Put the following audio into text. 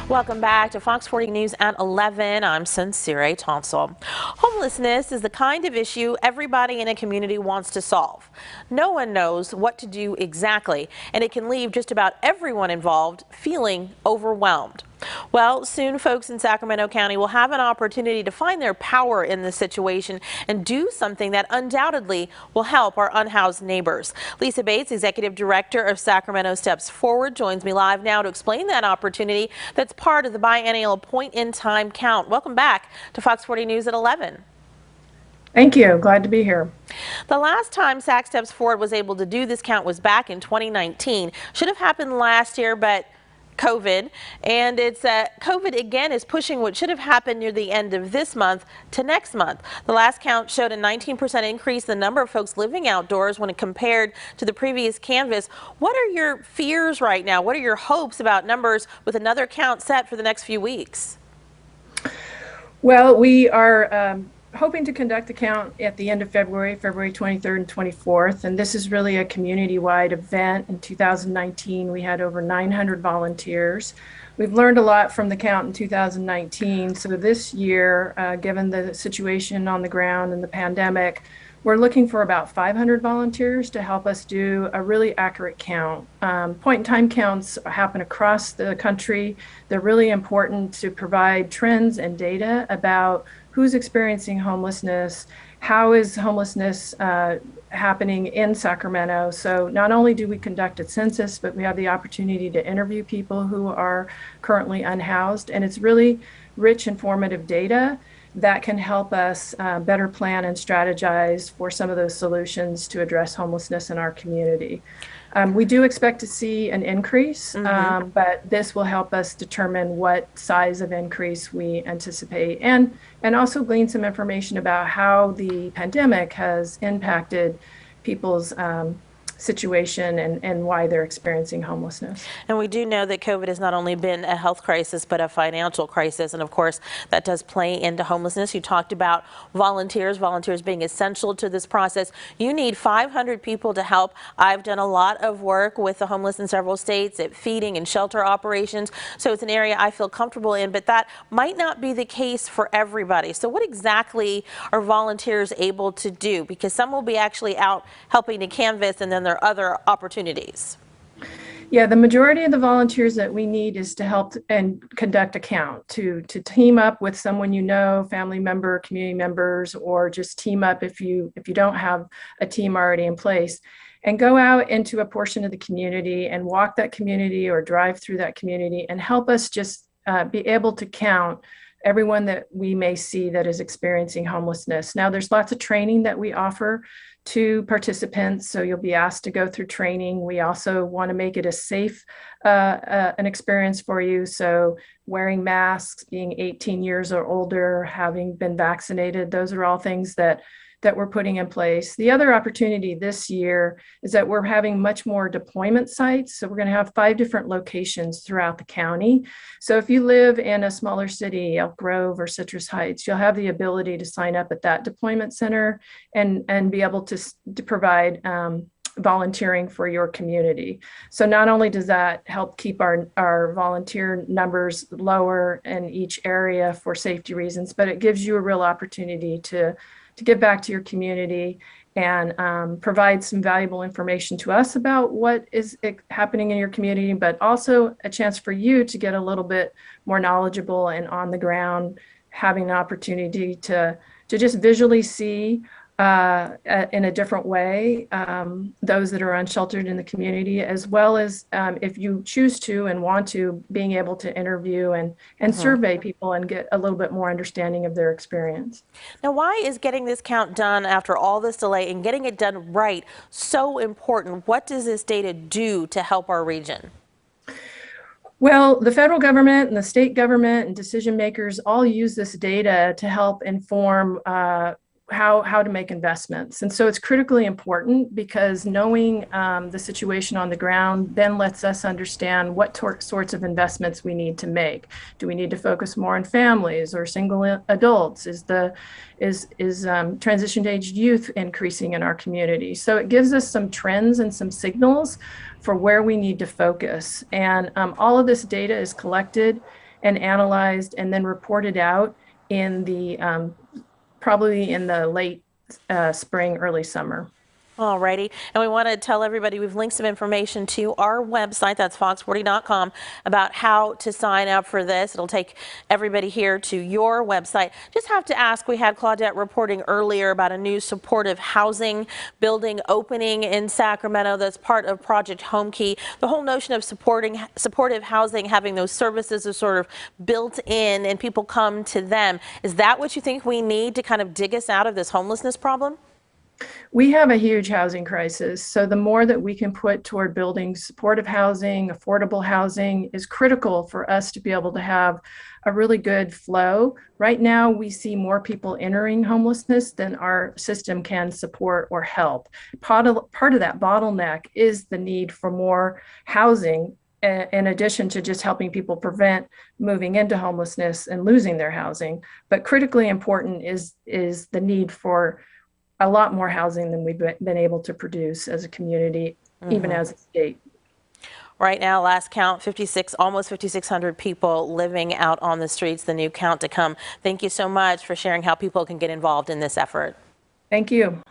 Welcome back to Fox 40 News at 11. I'm Sincere Tonsel. Homelessness is the kind of issue everybody in a community wants to solve. No one knows what to do exactly, and it can leave just about everyone involved feeling overwhelmed. Well, soon folks in Sacramento County will have an opportunity to find their power in this situation and do something that undoubtedly will help our unhoused neighbors. Lisa Bates, Executive Director of Sacramento Steps Forward, joins me live now to explain that opportunity that's part of the biennial point in time count. Welcome back to Fox 40 News at 11. Thank you. Glad to be here. The last time Sac Steps Forward was able to do this count was back in 2019. Should have happened last year, but COVID, and it's COVID again is pushing what should have happened near the end of this month to next month. The last count showed a 19% increase in the number of folks living outdoors when it compared to the previous canvass. What are your fears right now? What are your hopes about numbers with another count set for the next few weeks? Well, we are hoping to conduct the count at the end of February 23rd and 24th, and this is really a community-wide event. In 2019, we had over 900 volunteers. We've learned a lot from the count in 2019, so this year, given the situation on the ground and the pandemic, we're looking for about 500 volunteers to help us do a really accurate count. Point-in-time counts happen across the country. They're really important to provide trends and data about who's experiencing homelessness, how is homelessness happening in Sacramento. So not only do we conduct a census, but we have the opportunity to interview people who are currently unhoused. And it's really rich, informative data that can help us better plan and strategize for some of those solutions to address homelessness in our community. We do expect to see an increase, but this will help us determine what size of increase we anticipate and also glean some information about how the pandemic has impacted people's situation and why they're experiencing homelessness. And we do know that COVID has not only been a health crisis, but a financial crisis. And of course, that does play into homelessness. You talked about volunteers being essential to this process. You need 500 people to help. I've done a lot of work with the homeless in several states at feeding and shelter operations. So it's an area I feel comfortable in, but that might not be the case for everybody. So what exactly are volunteers able to do? Because some will be actually out helping to canvass, and then there are other opportunities. Yeah, the majority of the volunteers that we need is to help and conduct a count, to team up with someone you know, family member, community members, or just team up if you don't have a team already in place, and go out into a portion of the community and walk that community or drive through that community and help us just be able to count everyone that we may see that is experiencing homelessness. Now, there's lots of training that we offer to participants, so you'll be asked to go through training. We also want to make it a safe an experience for you, so wearing masks, being 18 years or older, having been vaccinated, those are all things that we're putting in place. The other opportunity this year is that we're having much more deployment sites. So we're going to have 5 different locations throughout the county. So if you live in a smaller city, Elk Grove or Citrus Heights, you'll have the ability to sign up at that deployment center and be able to provide volunteering for your community. So not only does that help keep our volunteer numbers lower in each area for safety reasons, but it gives you a real opportunity to give back to your community and provide some valuable information to us about what is happening in your community, but also a chance for you to get a little bit more knowledgeable and on the ground, having an opportunity to just visually see in a different way those that are unsheltered in the community, as well as if you choose to and want to, being able to interview and survey people and get a little bit more understanding of their experience. Now, why is getting this count done after all this delay and getting it done right so important? What does this data do to help our region? Well, the federal government and the state government and decision makers all use this data to help inform how to make investments. And so it's critically important because knowing the situation on the ground then lets us understand what sorts of investments we need to make. Do we need to focus more on families or single adults? Is transition-aged youth increasing in our community? So it gives us some trends and some signals for where we need to focus. And all of this data is collected and analyzed and then reported out in the probably in the late spring, early summer. Alrighty, and we want to tell everybody we've linked some information to our website, that's fox40.com, about how to sign up for this. It'll take everybody here to your website. Just have to ask, we had Claudette reporting earlier about a new supportive housing building opening in Sacramento that's part of Project Homekey. The whole notion of supportive housing, having those services are sort of built in and people come to them. Is that what you think we need to kind of dig us out of this homelessness problem? We have a huge housing crisis. So the more that we can put toward building supportive housing, affordable housing is critical for us to be able to have a really good flow. Right now, we see more people entering homelessness than our system can support or help. Part of that bottleneck is the need for more housing in addition to just helping people prevent moving into homelessness and losing their housing. But critically important is the need for a lot more housing than we've been able to produce as a community, even as a state. Right now, last count, almost 5,600 people living out on the streets, the new count to come. Thank you so much for sharing how people can get involved in this effort. Thank you.